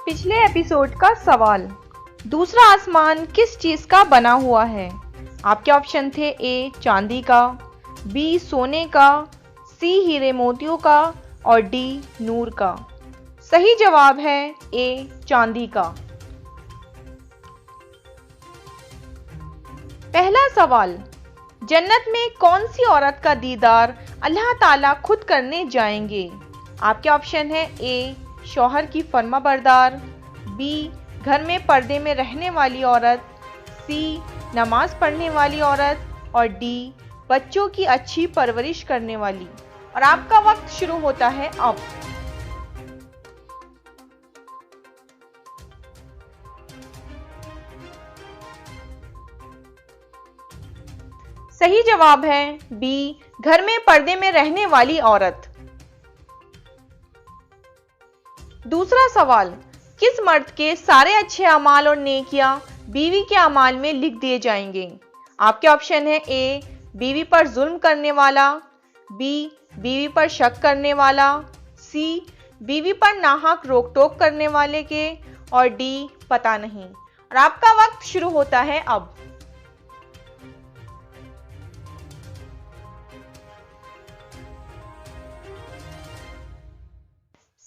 पिछले एपिसोड का सवाल, दूसरा आसमान किस चीज का बना हुआ है? आपके ऑप्शन थे ए चांदी का, बी सोने का, सी हीरे मोतियों का और डी नूर का। सही जवाब है ए चांदी का। पहला सवाल, जन्नत में कौन सी औरत का दीदार अल्लाह ताला खुद करने जाएंगे? आपके ऑप्शन है ए शौहर की फर्माबरदार, बी घर में पर्दे में रहने वाली औरत, सी नमाज पढ़ने वाली औरत और डी बच्चों की अच्छी परवरिश करने वाली। और आपका वक्त शुरू होता है अब। सही जवाब है बी घर में पर्दे में रहने वाली औरत। दूसरा सवाल, किस मर्द के सारे अच्छे अमाल और नेकियां बीवी के अमाल में लिख दिए जाएंगे? आपके ऑप्शन है ए बीवी पर जुल्म करने वाला, बी बीवी पर शक करने वाला, सी बीवी पर नाहक रोक टोक करने वाले के और डी पता नहीं। और आपका वक्त शुरू होता है अब।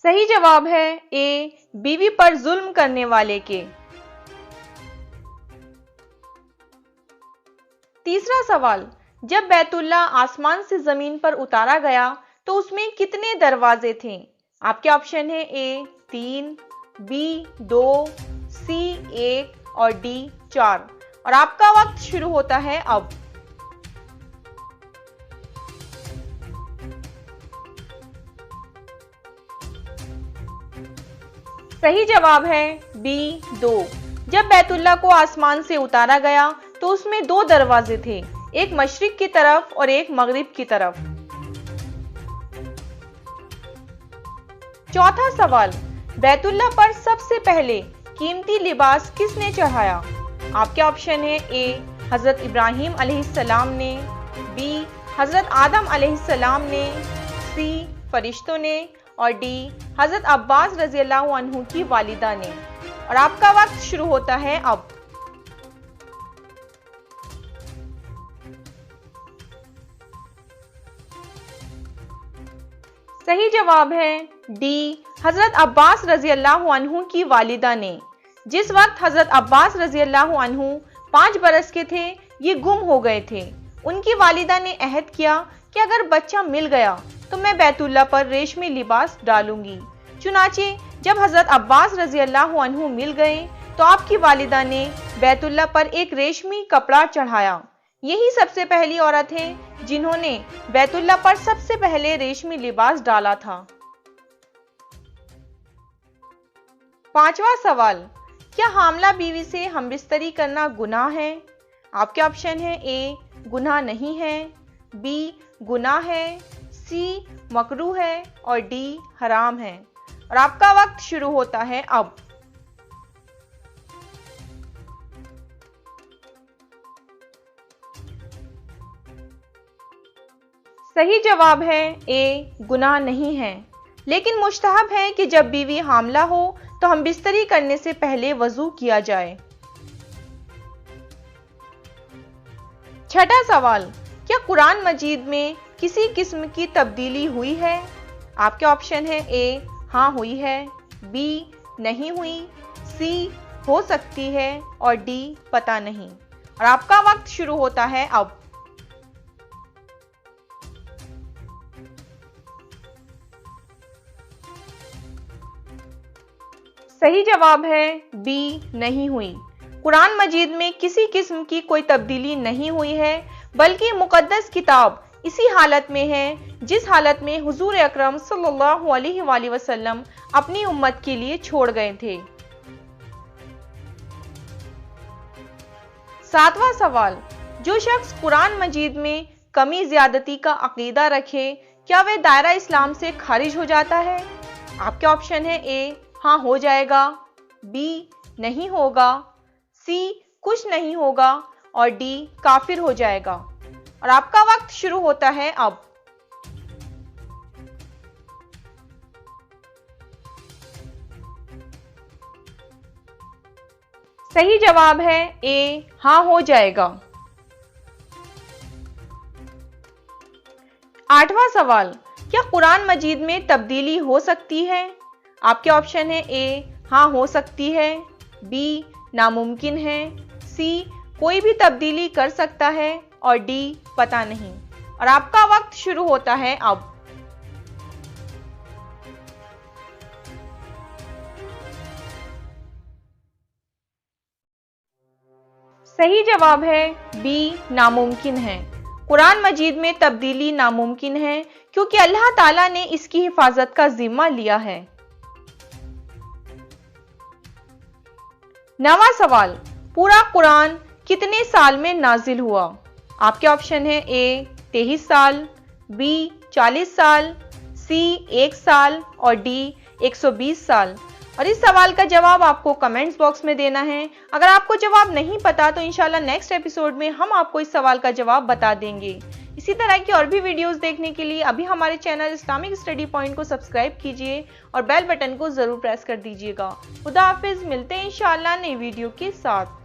सही जवाब है ए बीवी पर जुल्म करने वाले के। तीसरा सवाल, जब बैतुल्ला आसमान से जमीन पर उतारा गया तो उसमें कितने दरवाजे थे? आपके ऑप्शन है ए 3, बी 2, सी 1 और डी 4। और आपका वक्त शुरू होता है अब। सही जवाब है बी 2। जब बैतुल्ला को आसमान से उतारा गया तो उसमें 2 दरवाजे थे, एक मशरिक की तरफ और एक मगरिब की तरफ। चौथा सवाल, बैतुल्ला पर सबसे पहले कीमती लिबास किसने चढ़ाया? आपके ऑप्शन है ए हजरत इब्राहिम अलैहिस्सलाम ने, बी हजरत आदम अलैहिस्सलाम ने, सी फरिश्तों ने और डी हजरत अब्बास रज़ियल्लाहु अन्हु की वालिदा ने। और आपका वक्त शुरू होता है अब। सही जवाब है डी हजरत अब्बास रज़ियल्लाहु अन्हु की वालिदा ने। जिस वक्त हजरत अब्बास रज़ियल्लाहु अन्हु 5 बरस के थे, ये गुम हो गए थे। उनकी वालिदा ने अहद किया कि अगर बच्चा मिल गया तो मैं बैतुल्ला पर रेशमी लिबास डालूंगी। चुनाचे जब हजरत अब्बास रज़ियल्लाहु अन्हु मिल गए तो आपकी वालिदा ने बैतुल्ला पर एक रेशमी कपड़ा चढ़ाया। यही सबसे पहली औरत हैं जिन्होंने बैतुल्ला पर सबसे पहले रेशमी लिबास डाला था। पांचवा सवाल, क्या हामला बीवी से हमबिस्तरी करना गुनाह है? आपके ऑप्शन है ए गुनाह नहीं है, बी गुनाह है, सी मकरूह है और डी हराम है। और आपका वक्त शुरू होता है अब। सही जवाब है ए गुनाह नहीं है, लेकिन मुस्तहब है कि जब बीवी हामला हो तो हम बिस्तरी करने से पहले वजू किया जाए। छठा सवाल, क्या कुरान मजीद में किसी किस्म की तब्दीली हुई है? आपके ऑप्शन है ए हाँ हुई है, बी नहीं हुई, सी हो सकती है और डी पता नहीं। और आपका वक्त शुरू होता है अब। सही जवाब है बी नहीं हुई। कुरान मजीद में किसी किस्म की कोई तब्दीली नहीं हुई है, बल्कि मुकद्दस किताब इसी हालत में है जिस हालत में हुजूर अकरम सल्लल्लाहु अलैहि वसल्लम अपनी उम्मत के लिए छोड़ गए थे। सातवां सवाल, जो शख्स कुरान मजीद में कमी ज्यादती का अकीदा रखे, क्या वह दायरा इस्लाम से खारिज हो जाता है? आपके ऑप्शन है ए हाँ हो जाएगा, बी नहीं होगा, सी कुछ नहीं होगा और डी काफिर हो जाएगा। और आपका वक्त शुरू होता है अब। सही जवाब है ए, हाँ हो जाएगा। 8वां सवाल, क्या कुरान मजीद में तब्दीली हो सकती है? आपके ऑप्शन है ए, हाँ हो सकती है, बी, नामुमकिन है, सी, कोई भी तब्दीली कर सकता है और डी, पता नहीं। और आपका वक्त शुरू होता है अब। सही जवाब है बी, नामुमकिन है। कुरान मजीद में तब्दीली नामुमकिन है क्योंकि अल्लाह ताला ने इसकी हिफाजत का जिम्मा लिया है। 9वां सवाल, पूरा कुरान कितने साल में नाजिल हुआ? आपके ऑप्शन है ए, 23 साल, बी, 40 साल, सी, 1 साल और डी, 120 साल। और इस सवाल का जवाब आपको कमेंट्स बॉक्स में देना है। अगर आपको जवाब नहीं पता तो इंशाल्लाह नेक्स्ट एपिसोड में हम आपको इस सवाल का जवाब बता देंगे। इसी तरह की और भी वीडियोस देखने के लिए अभी हमारे चैनल इस्लामिक स्टडी पॉइंट को सब्सक्राइब कीजिए और बेल बटन को जरूर प्रेस कर दीजिएगा। खुदा हाफिज, मिलते हैं इंशाल्लाह नई वीडियो के साथ।